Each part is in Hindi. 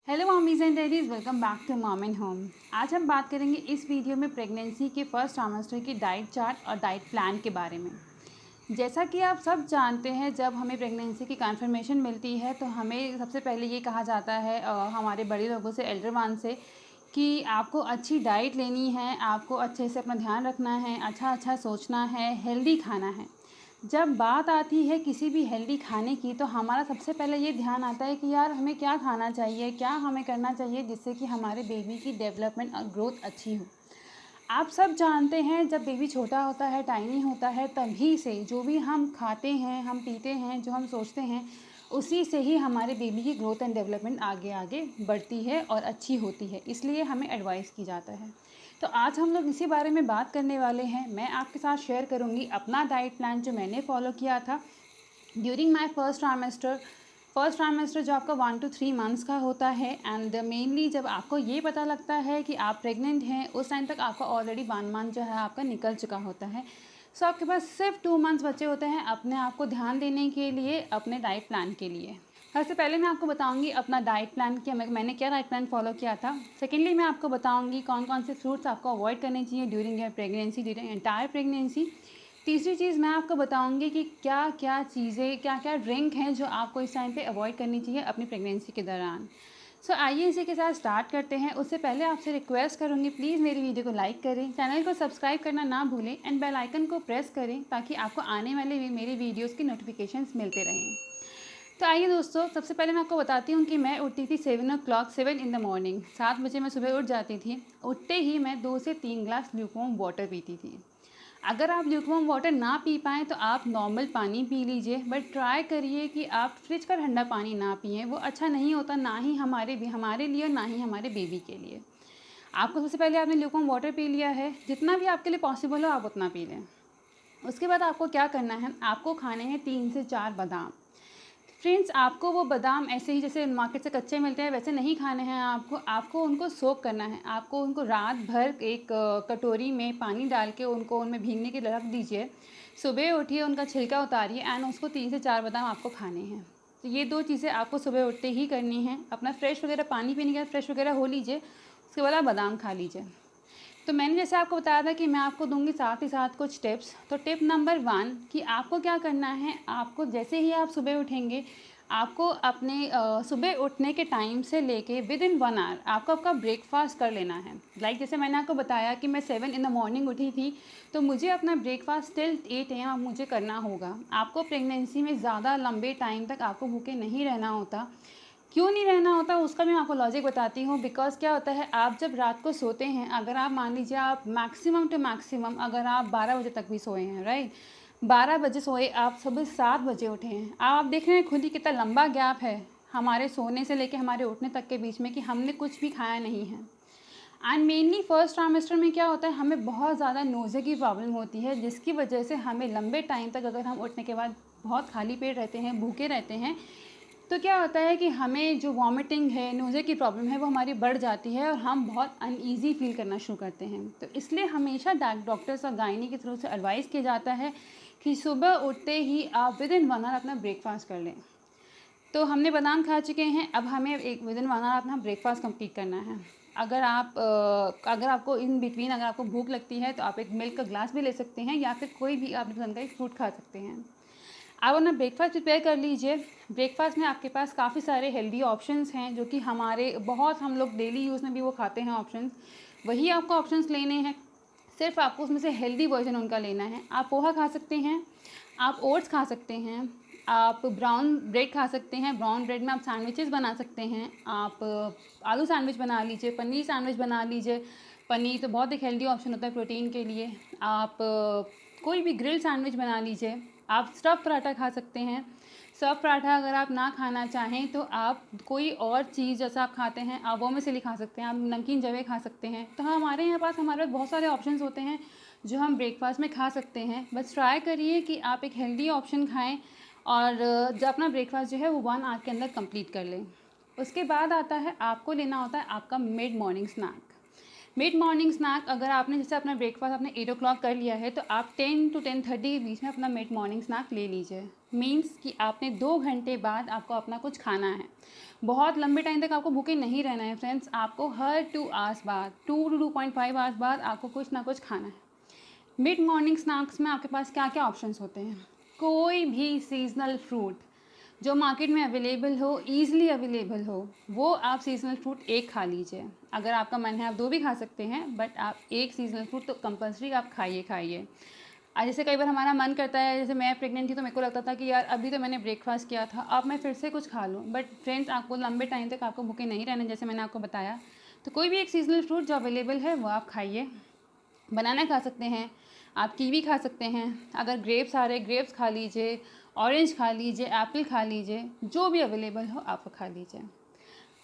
Hello mommies and daddies, welcome back to mom and home. आज हम बात करेंगे इस वीडियो में प्रेगनेंसी के फर्स्ट ट्राइमेस्टर की डाइट चार्ट और डाइट प्लान के बारे में। जैसा कि आप सब जानते हैं, जब हमें प्रेगनेंसी की कन्फर्मेशन मिलती है तो हमें सबसे पहले ये कहा जाता है हमारे बड़े लोगों से, एल्डर वन से, कि आपको अच्छी डाइट लेनी है, आपको अच्छे से अपना ध्यान रखना है, अच्छा सोचना है, हेल्दी खाना है। जब बात आती है किसी भी हेल्दी खाने की तो हमारा सबसे पहले ये ध्यान आता है कि यार हमें क्या खाना चाहिए, क्या हमें करना चाहिए जिससे कि हमारे बेबी की डेवलपमेंट और ग्रोथ अच्छी हो। आप सब जानते हैं, जब बेबी छोटा होता है, टाइनी होता है, तभी से जो भी हम खाते हैं, हम पीते हैं, जो हम सोचते हैं, उसी से ही हमारे बेबी की ग्रोथ एंड डेवलपमेंट आगे आगे बढ़ती है और अच्छी होती है। इसलिए हमें एडवाइस की जाता है। तो आज हम लोग इसी बारे में बात करने वाले हैं। मैं आपके साथ शेयर करूंगी अपना डाइट प्लान जो मैंने फॉलो किया था ड्यूरिंग माई फर्स्ट ट्राइमेस्टर जो आपका 1 to 3 मंथ्स का होता है। एंड मेनली जब आपको ये पता लगता है कि आप प्रेग्नेंट हैं, उस टाइम तक आपका ऑलरेडी 1 मंथ जो है आपका निकल चुका होता है। सो आपके पास सिर्फ 2 मंथ्स बचे होते हैं अपने आप को ध्यान देने के लिए, अपने डाइट प्लान के लिए। सबसे पहले मैं आपको बताऊंगी अपना डाइट प्लान कि मैंने क्या डाइट प्लान फॉलो किया था। सेकेंडली मैं आपको बताऊंगी कौन कौन से फ्रूट्स आपको अवॉइड करने चाहिए during your pregnancy, during entire pregnancy. तीसरी चीज़ मैं आपको बताऊंगी कि क्या क्या चीज़ें, क्या क्या ड्रिंक हैं जो आपको इस टाइम पे अवॉइड करनी चाहिए अपनी प्रेगनेंसी के दौरान। सो आइए इसी के साथ स्टार्ट करते हैं। उससे पहले आपसे रिक्वेस्ट करूंगी, प्लीज़ मेरी वीडियो को लाइक करें, चैनल को सब्सक्राइब करना ना भूलें एंड बेल आइकन को प्रेस करें ताकि आपको आने वाले मेरे वीडियोज़ की नोटिफिकेशंस मिलते रहें। तो आइए दोस्तों, सबसे पहले मैं आपको बताती हूँ कि मैं उठती थी 7 इन द मॉर्निंग। 7 बजे मैं सुबह उठ जाती थी। उठते ही मैं 2 से 3 ग्लास ल्यूकवार्म वाटर पीती थी। अगर आप ल्यूकवार्म वाटर ना पी पाएँ तो आप नॉर्मल पानी पी लीजिए, बट ट्राई करिए कि आप फ्रिज का ठंडा पानी ना पिएँ। वो अच्छा नहीं होता, ना ही हमारे लिए और ना ही हमारे बेबी के लिए। आपको सबसे पहले आपने ल्यूकवार्म वाटर पी लिया है, जितना भी आपके लिए पॉसिबल हो आप उतना पी लें। उसके बाद आपको क्या करना है, आपको खाने हैं 3 से 4 बादाम। फ्रेंड्स, आपको वो बादाम ऐसे ही जैसे मार्केट से कच्चे मिलते हैं वैसे नहीं खाने हैं। आपको उनको सोक करना है। आपको उनको रात भर एक कटोरी में पानी डाल के उनको उनमें भीगने के लिए रख दीजिए। सुबह उठिए, उनका छिलका उतारिए एंड उसको 3 से 4 बादाम आपको खाने हैं। तो ये 2 चीज़ें आपको सुबह उठते ही करनी है। अपना फ्रेश वगैरह पानी पीने के बाद फ्रेश वगैरह हो लीजिए, उसके बाद आप बादाम खा लीजिए। तो मैंने जैसे आपको बताया था कि मैं आपको दूंगी साथ ही साथ कुछ टिप्स। तो टिप नंबर 1 कि आपको क्या करना है, आपको जैसे ही आप सुबह उठेंगे, आपको अपने सुबह उठने के टाइम से लेके विदिन 1 आवर आपको आपका ब्रेकफास्ट कर लेना है। जैसे मैंने आपको बताया कि मैं 7 इन द मॉर्निंग उठी थी, तो मुझे अपना ब्रेकफास्ट टिल 8 AM मुझे करना होगा। आपको प्रेगनेंसी में ज़्यादा लंबे टाइम तक आपको भूखे नहीं रहना होता। क्यों नहीं रहना होता उसका मैं आपको लॉजिक बताती हूँ। बिकॉज़ क्या होता है, आप जब रात को सोते हैं, अगर आप मान लीजिए आप मैक्सिमम टू मैक्सिमम अगर आप 12 बजे तक भी सोए हैं, राइट, 12 बजे सोए, आप सुबह 7 बजे उठे हैं, आप देख रहे हैं खुद ही कितना लंबा गैप है हमारे सोने से लेके हमारे उठने तक के बीच में कि हमने कुछ भी खाया नहीं है। एंड मेनली फर्स्ट ट्राइमेस्टर में क्या होता है, हमें बहुत ज़्यादा नोज़े की प्रॉब्लम होती है, जिसकी वजह से हमें लंबे टाइम तक अगर हम उठने के बाद बहुत खाली पेट रहते हैं, भूखे रहते हैं, तो क्या होता है कि हमें जो वॉमिटिंग है, नोज़े की प्रॉब्लम है, वो हमारी बढ़ जाती है और हम बहुत अनईज़ी फील करना शुरू करते हैं। तो इसलिए हमेशा डॉक्टर्स और गायनी की तरफ से एडवाइस किया जाता है कि सुबह उठते ही आप विदिन 1 आवर अपना ब्रेकफास्ट कर लें। तो हमने बादाम खा चुके हैं, अब हमें एक विदिन 1 आवर अपना ब्रेकफास्ट कंप्लीट करना है। अगर आपको इन बिटवीन अगर आपको भूख लगती है तो आप एक मिल्क का ग्लास भी ले सकते हैं या फिर कोई भी आपकी पसंद का एक फ्रूट खा सकते हैं। आप अपना ब्रेकफास्ट प्रिपेयर कर लीजिए। ब्रेकफास्ट में आपके पास काफ़ी सारे हेल्दी ऑप्शंस हैं जो कि हम लोग डेली यूज़ में भी वो खाते हैं ऑप्शंस। वही आपको ऑप्शंस लेने हैं, सिर्फ आपको उसमें से हेल्दी वर्जन उनका लेना है। आप पोहा खा सकते हैं, आप ओट्स खा सकते हैं, आप ब्राउन ब्रेड खा सकते हैं। ब्राउन ब्रेड में आप सैंडविचेस बना सकते हैं। आप आलू सैंडविच बना लीजिए, पनीर सैंडविच बना लीजिए। पनीर तो बहुत एक हेल्दी ऑप्शन होता है प्रोटीन के लिए। आप कोई भी ग्रिल सैंडविच बना लीजिए। आप स्टफ़ पराठा खा सकते हैं। स्टफ़ पराठा अगर आप ना खाना चाहें तो आप कोई और चीज़ जैसा आप खाते हैं आप वो में से भी खा सकते हैं। आप नमकीन जवे खा सकते हैं। तो हमारे पास बहुत सारे ऑप्शंस होते हैं जो हम ब्रेकफास्ट में खा सकते हैं। बस ट्राई करिए कि आप एक हेल्दी ऑप्शन खाएं और जो अपना ब्रेकफास्ट जो है वो 1 आवर के अंदर कंप्लीट कर लें। उसके बाद आता है, आपको लेना होता है आपका mid morning snack. Mid morning snack अगर आपने जैसे अपना ब्रेकफास्ट आपने 8 o'clock कर लिया है तो आप 10 to 10:30 के बीच में अपना मिड मॉर्निंग स्नैक ले लीजिए। मीन्स कि आपने 2 घंटे बाद आपको अपना कुछ खाना है। बहुत लंबे टाइम तक आपको भूखे नहीं रहना है फ्रेंड्स। आपको हर 2 आवर्स बाद 2 to 2.5 आवर्स बाद आपको कुछ ना कुछ खाना है। मिड मॉर्निंग स्नैक्स में आपके पास क्या क्या ऑप्शंस होते हैं? कोई भी सीजनल फ्रूट जो मार्केट में अवेलेबल हो, ईज़िली अवेलेबल हो, वो आप सीजनल फ्रूट एक खा लीजिए। अगर आपका मन है आप 2 भी खा सकते हैं, बट आप एक सीजनल फ्रूट तो कंपल्सरी आप खाइए। जैसे कई बार हमारा मन करता है, जैसे मैं प्रेग्नेंट थी तो मेरे को लगता था कि यार अभी तो मैंने ब्रेकफास्ट किया था, अब मैं फिर से कुछ खा लूँ। बट फ्रेंड्स, आपको लंबे टाइम तक आपको भूखे नहीं रहना, जैसे मैंने आपको बताया। तो कोई भी एक सीजनल फ्रूट जो अवेलेबल है वो आप खाइए। बनाना खा सकते हैं, आप कीवी खा सकते हैं, अगर ग्रेप्स आ रहे ग्रेप्स खा लीजिए, ऑरेंज खा लीजिए, एप्पल खा लीजिए, जो भी अवेलेबल हो आप खा लीजिए।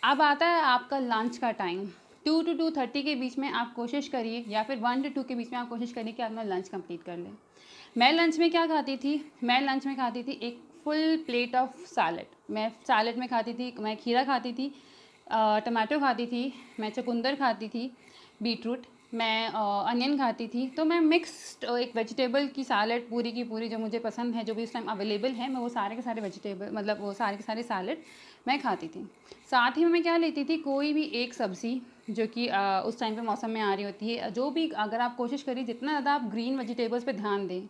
अब आता है आपका लंच का टाइम। 2 to 2:30 के बीच में आप कोशिश करिए, या फिर 1 to 2 के बीच में आप कोशिश करिए कि आप अपना लंच कंप्लीट कर लें। मैं लंच में क्या खाती थी? मैं लंच में खाती थी एक फुल प्लेट ऑफ सैलड। मैं सैलड में खाती थी, मैं खीरा खाती थी, टमाटो खाती थी, मैं चुकंदर खाती थी, बीटरूट, मैं अनियन खाती थी। तो मैं मिक्स्ड एक वेजिटेबल की सैलड पूरी की पूरी जो मुझे पसंद है, जो भी उस टाइम अवेलेबल है, मैं वो सारे के सारे वेजिटेबल, मतलब वो सारे के सारे सैलड मैं खाती थी। साथ ही में मैं क्या लेती थी, कोई भी एक सब्ज़ी जो कि उस टाइम पे मौसम में आ रही होती है, जो भी, अगर आप कोशिश करिए जितना ज़्यादा आप ग्रीन वेजिटेबल्स पे ध्यान दें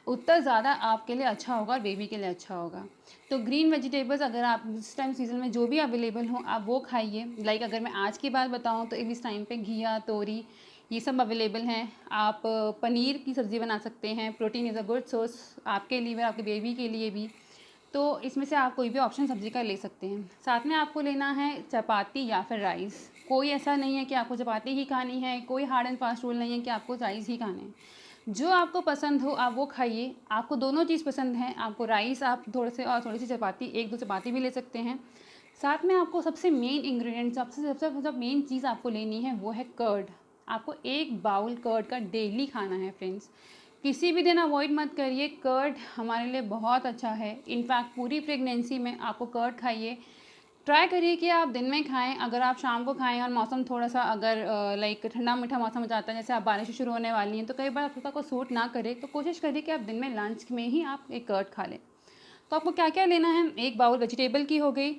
उतना ज़्यादा आपके लिए अच्छा होगा और बेबी के लिए अच्छा होगा। तो ग्रीन वेजिटेबल्स अगर आप इस टाइम सीज़न में जो भी अवेलेबल हो आप वो खाइए। लाइक अगर मैं आज की बात बताऊँ तो इस टाइम पे घिया, तोरी, ये सब अवेलेबल हैं। आप पनीर की सब्ज़ी बना सकते हैं। Protein is a good source आपके लिए भी, आपके बेबी के लिए भी। तो इसमें से आप कोई भी ऑप्शन सब्ज़ी का ले सकते हैं। साथ में आपको लेना है चपाती या फिर राइस। कोई ऐसा नहीं है कि आपको चपाती ही खानी है, कोई हार्ड एंड फास्ट रूल नहीं है कि आपको राइस ही खाने हैं। जो आपको पसंद हो आप वो खाइए। आपको दोनों चीज़ पसंद है, आपको राइस आप थोड़े से और थोड़ी सी चपाती, 1-2 चपाती भी ले सकते हैं। साथ में आपको सबसे मेन इंग्रेडिएंट, सबसे सबसे मतलब मेन चीज़ आपको लेनी है वो है कर्ड। आपको 1 बाउल कर्ड का डेली खाना है फ्रेंड्स। किसी भी दिन अवॉइड मत करिए। कर्ड हमारे लिए बहुत अच्छा है। इनफैक्ट पूरी प्रेगनेंसी में आपको कर्ड खाइए। ट्राई करिए कि आप दिन में खाएं। अगर आप शाम को खाएं और मौसम थोड़ा सा अगर लाइक ठंडा मीठा मौसम हो जाता है, जैसे आप बारिश शुरू होने वाली हैं, तो कई बार आपको सूट ना करे, तो कोशिश करिए कि आप दिन में लंच में ही आप एक कर्ड खा लें। तो आपको क्या क्या लेना है? 1 बाउल वेजिटेबल की हो गई,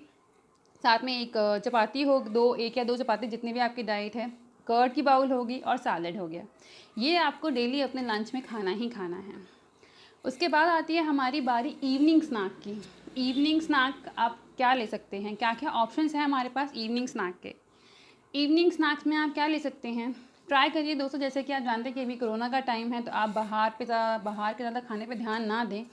साथ में एक चपाती हो, 1 या 2 चपाती जितनी भी आपकी डाइट है, कर्ड की बाउल होगी और सैलड हो गया। ये आपको डेली अपने लंच में खाना ही खाना है। उसके बाद आती है हमारी बारी इवनिंग स्नैक की। इवनिंग स्नैक आप क्या ले सकते हैं, क्या क्या ऑप्शंस हैं हमारे पास इवनिंग स्नैक के? इवनिंग स्नैक्स में आप क्या ले सकते हैं? ट्राई करिए दोस्तों, जैसे कि आप जानते हैं कि अभी कोरोना का टाइम है, तो आप बाहर के ज़्यादा खाने पे ध्यान ना दें।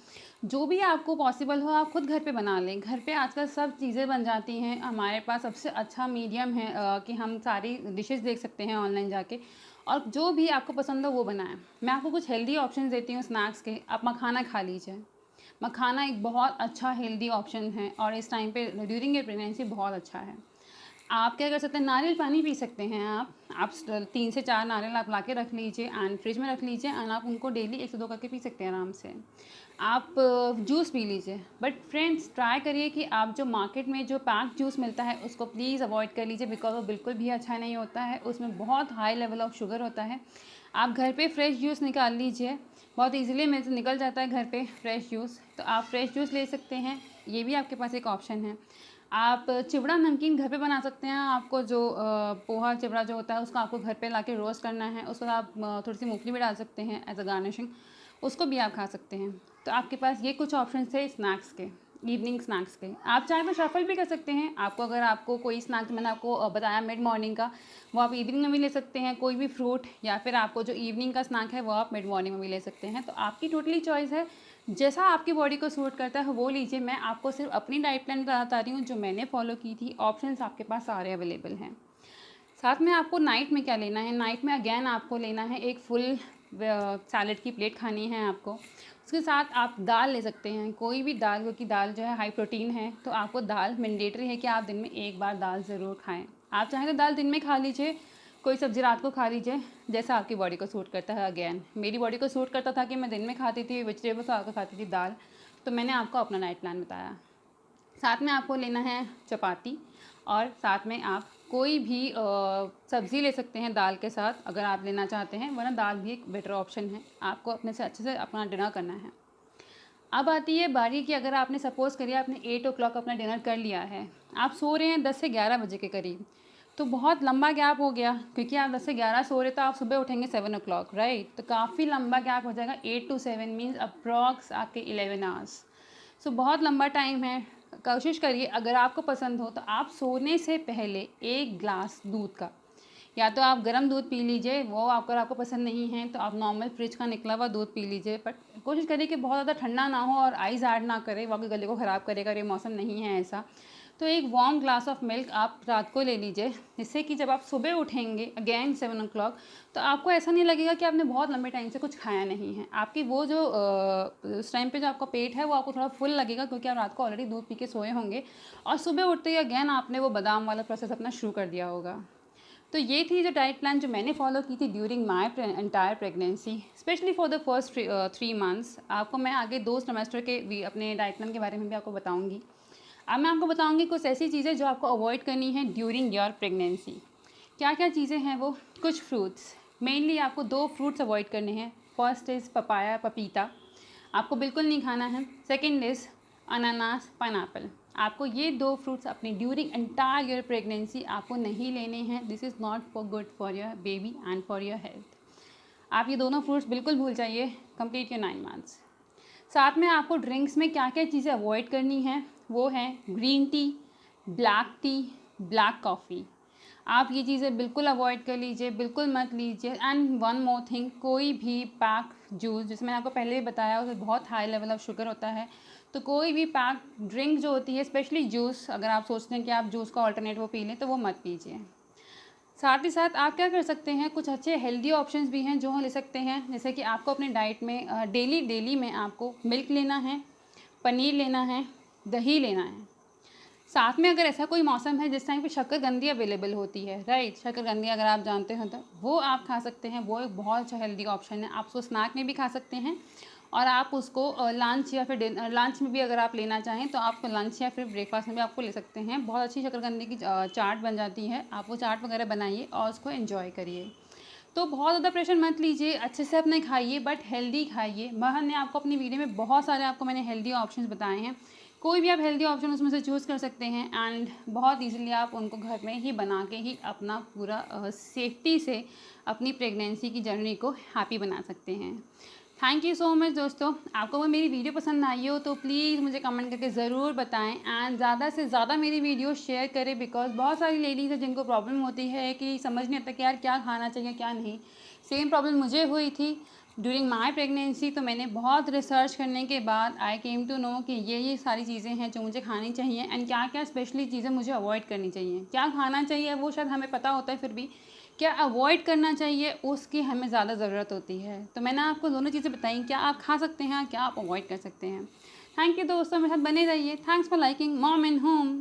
जो भी आपको पॉसिबल हो आप खुद घर पे बना लें। घर पे आजकल सब चीज़ें बन जाती हैं। हमारे पास सबसे अच्छा मीडियम है कि हम सारी डिशेस देख सकते हैं ऑनलाइन जाके, और जो भी आपको पसंद हो वो बनाएं। मैं आपको कुछ हेल्दी ऑप्शन देती हूँ स्नैक्स के। आप मखाना खा लीजिए। मखाना एक बहुत अच्छा हेल्दी ऑप्शन है और इस टाइम पे ड्यूरिंग ए प्रेगनेंसी बहुत अच्छा है। आप क्या कर सकते हैं, नारियल पानी पी सकते हैं। आप 3 से 4 नारियल आप ला के रख लीजिए एंड फ्रिज में रख लीजिए, एंड आप उनको डेली 1 से 2 करके पी सकते हैं आराम से। आप जूस पी लीजिए। बट फ्रेंड्स, ट्राई करिए कि आप जो मार्केट में जो पैक जूस मिलता है उसको प्लीज़ अवॉइड कर लीजिए, बिकॉज वो बिल्कुल भी अच्छा नहीं होता है। उसमें बहुत हाई लेवल ऑफ शुगर होता है। आप घर पे फ्रेश जूस निकाल लीजिए। बहुत ईजिली मेरे से निकल जाता है घर पे फ्रेश जूस, तो आप फ्रेश जूस ले सकते हैं। ये भी आपके पास एक ऑप्शन है। आप चिवड़ा नमकीन घर पे बना सकते हैं। आपको जो पोहा चिवड़ा जो होता है उसको आपको घर पे लाके रोस्ट करना है। उसको आप थोड़ी सी मूंगफली भी डाल सकते हैं एज अ गार्निशिंग, उसको भी आप खा सकते हैं। तो आपके पास ये कुछ ऑप्शन थे स्नैक्स के, इवनिंग स्नैक्स के। आप चाहे तो शफल भी कर सकते हैं। अगर आपको कोई स्नैक्स मैंने आपको बताया मिड मॉर्निंग का, वो आप इवनिंग में भी ले सकते हैं, कोई भी फ्रूट, या फिर आपको जो इवनिंग का स्नैक है वो आप मिड मॉर्निंग में भी ले सकते हैं। तो आपकी टोटली चॉइस है, जैसा आपकी बॉडी को सूट करता है वो लीजिए। मैं आपको सिर्फ अपनी डाइट प्लान बता रही हूँ जो मैंने फॉलो की थी। ऑप्शंस आपके पास सारे अवेलेबल हैं। साथ में आपको नाइट में क्या लेना है? नाइट में अगेन आपको लेना है एक फुल सैलड की प्लेट खानी है आपको। उसके साथ आप दाल ले सकते हैं, कोई भी दाल, क्योंकि दाल जो है हाई प्रोटीन है, तो आपको दाल मैंडेटरी है कि आप दिन में 1 बार दाल ज़रूर खाएं। आप चाहें तो दाल दिन में खा लीजिए, कोई सब्ज़ी रात को खा लीजिए, जैसा आपकी बॉडी को सूट करता है। अगेन मेरी बॉडी को सूट करता था कि मैं दिन में खाती थी वेजिटेबल्स, रात को खाती थी दाल, तो मैंने आपको अपना डाइट प्लान बताया। साथ में आपको लेना है चपाती, और साथ में आप कोई भी सब्ज़ी ले सकते हैं दाल के साथ अगर आप लेना चाहते हैं, वरना दाल भी एक बेटर ऑप्शन है। आपको अपने से अच्छे से अपना डिनर करना है। अब आती है बारी कि अगर आपने सपोज़ करिए आपने 8 o'clock अपना डिनर कर लिया है, आप सो रहे हैं 10 से 11 बजे के करीब, तो बहुत लंबा गैप हो गया, क्योंकि आप 10 से 11 सो रहे तो आप सुबह उठेंगे 7 o'clock, राइट। तो काफ़ी लंबा गैप हो जाएगा। 8 to 7 मीन्स अप्रॉक्स आपके 11 आवर्स। सो बहुत लंबा टाइम है। कोशिश करिए अगर आपको पसंद हो तो आप सोने से पहले 1 ग्लास दूध का, या तो आप गर्म दूध पी लीजिए, वो अगर आपको पसंद नहीं है तो आप नॉर्मल फ्रिज का निकला हुआ दूध पी लीजिए, बट कोशिश करिए कि बहुत ज़्यादा ठंडा ना हो और आइस ऐड ना करे, वाकई गले को ख़राब करेगा, ये मौसम नहीं है ऐसा। तो एक वार्म ग्लास ऑफ मिल्क आप रात को ले लीजिए, जिससे कि जब आप सुबह उठेंगे अगेन 7 o'clock, तो आपको ऐसा नहीं लगेगा कि आपने बहुत लंबे टाइम से कुछ खाया नहीं है। आपकी वो जो उस टाइम पे जो आपका पेट है वो आपको थोड़ा फुल लगेगा, क्योंकि आप रात को ऑलरेडी दूध पी के सोए होंगे और सुबह उठते ही अगेन आपने वो बादाम वाला प्रोसेस अपना शुरू कर दिया होगा। तो ये थी जो डाइट प्लान जो मैंने फॉलो की थी during my entire pregnancy, specially for the first 3 months। आपको मैं आगे 2 सेमेस्टर के भी अपने डाइट प्लान के बारे में भी आपको बताऊंगी। अब मैं आपको बताऊंगी कुछ ऐसी चीज़ें जो आपको अवॉइड करनी है ड्यूरिंग योर प्रेगनेंसी। क्या क्या चीज़ें हैं वो? कुछ फ्रूट्स, मेनली आपको 2 फ्रूट्स अवॉइड करने हैं। फर्स्ट इज़ पपाया, पपीता, आपको बिल्कुल नहीं खाना है। सेकेंड इज़ अनानास, पाइनएप्पल। आपको ये 2 फ्रूट्स अपनी ड्यूरिंग एंटायर योर प्रेगनेंसी आपको नहीं लेने हैं। This is not for good for your baby and for your health. आप ये दोनों फ्रूट्स बिल्कुल भूल जाइए कंप्लीट योर 9 months। साथ में आपको ड्रिंक्स में क्या क्या चीज़ें अवॉइड करनी है, वो है green tea, black T, black coffee. आप ये चीज़ें बिल्कुल अवॉइड कर लीजिए, बिल्कुल मत लीजिए। एंड वन मोर थिंग, कोई भी पैक जूस, जैसे मैंने आपको पहले भी बताया, उसमें बहुत हाई लेवल ऑफ शुगर होता है, तो कोई भी पैक ड्रिंक जो होती है, स्पेशली जूस, अगर आप सोचते हैं कि आप जूस का ऑल्टरनेट वो पी लें तो वो मत पीजिए। साथ ही साथ आप क्या कर सकते हैं, कुछ अच्छे हेल्दी ऑप्शंस भी हैं जो हम ले सकते हैं। जैसे कि आपको अपने डाइट में डेली में आपको मिल्क लेना है, पनीर लेना है, दही लेना है। साथ में अगर ऐसा कोई मौसम है जिस टाइम पे शक्करकंदी अवेलेबल होती है, राइट, शक्करकंदी अगर आप जानते हो तो वो आप खा सकते हैं। वो एक बहुत अच्छा हेल्दी ऑप्शन है। आप उसको स्नैक में भी खा सकते हैं और आप उसको लंच या फिर लंच में भी अगर आप लेना चाहें तो आप लंच या फिर ब्रेकफास्ट में भी आपको ले सकते हैं। बहुत अच्छी शक्करकंदी की चाट बन जाती है। आप वो चाट वगैरह बनाइए और उसको एंजॉय करिए। तो बहुत ज़्यादा प्रेशर मत लीजिए, अच्छे से अपने खाइए, बट हेल्दी खाइए। मैंने आपको अपनी वीडियो में बहुत सारे आपको मैंने हेल्दी ऑप्शंस बताए हैं। कोई भी आप हेल्दी ऑप्शन उसमें से चूज़ कर सकते हैं एंड बहुत इजीली आप उनको घर में ही बना के ही अपना पूरा सेफ्टी से अपनी प्रेगनेंसी की जर्नी को हैप्पी बना सकते हैं। थैंक यू सो मच दोस्तों। आपको वो मेरी वीडियो पसंद आई हो तो प्लीज़ मुझे कमेंट करके ज़रूर बताएं एंड ज़्यादा से ज़्यादा मेरी वीडियो शेयर करें, बिकॉज बहुत सारी लेडीज़ हैं जिनको प्रॉब्लम होती है कि समझ नहीं आता कि यार क्या खाना चाहिए क्या नहीं। सेम प्रॉब्लम मुझे हुई थी ड्यूरिंग माई प्रेगनेंसी। तो मैंने बहुत रिसर्च करने के बाद आई केम टू नो कि ये सारी चीज़ें हैं जो मुझे खानी चाहिए एंड क्या क्या स्पेशली चीज़ें मुझे अवॉइड करनी चाहिए। क्या खाना चाहिए वो शायद हमें पता होता है, फिर भी क्या अवॉइड करना चाहिए उसकी हमें ज़्यादा ज़रूरत होती है। तो मैंने आपको दोनों चीज़ें बताई, क्या आप खा सकते हैं, क्या आप अवॉइड कर सकते हैं। थैंक यू दोस्तों, मेरे साथ बने रहिए। Thanks for liking mom in home.